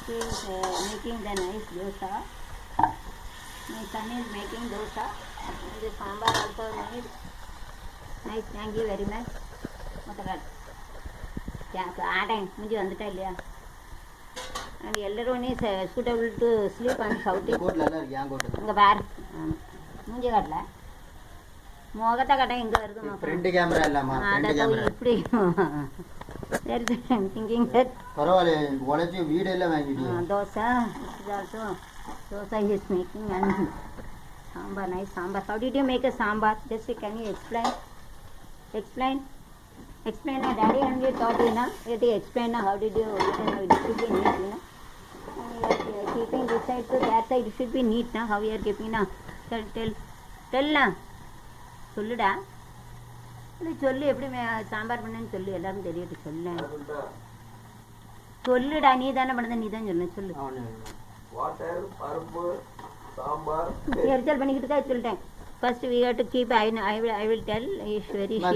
He is making the nice dosa. My son is making dosa. And the sambar also made. Nice, thank you very much. ஆடேன் முடிஞ்சு வந்துட்டா இல்லையா? And எல்லாரும் suitable to sleep and shouting. இங்கே பாரு, மூஞ்சி காட்டல, முகத்தை காட்ட எங்கே வருது? ஃப்ரண்ட் கேமரா இல்லாமா? இப்படி திங்கிங் தட் பரவாயில்ல, உழைச்சி வீடு எல்லாம் வாங்கிட்டீங்க. Dosa is also dosa he is making and sambar, nice sambar. How did you make a sambar? Just can you explain? Explain. Daddy only taught you, na? You explain how did you it should be neat, you know. You are keeping this side to that side, it should be neat, na? How you are keeping, na? Tell na. சொல்லுடா, சொல்லு, எப்படி சாம்பார் பண்ணேன்னு சொல்லு, எல்லாரும் தெரியட்டு சொல்லு. சொல்லுடா, நீ தானே பண்ணத, நீ தான் சொல்லு. சொல்லு. எரிச்சல் பண்ணிக்கிட்டு தான் சொல்லிட்டேன். First we have to keep, I will tell, is very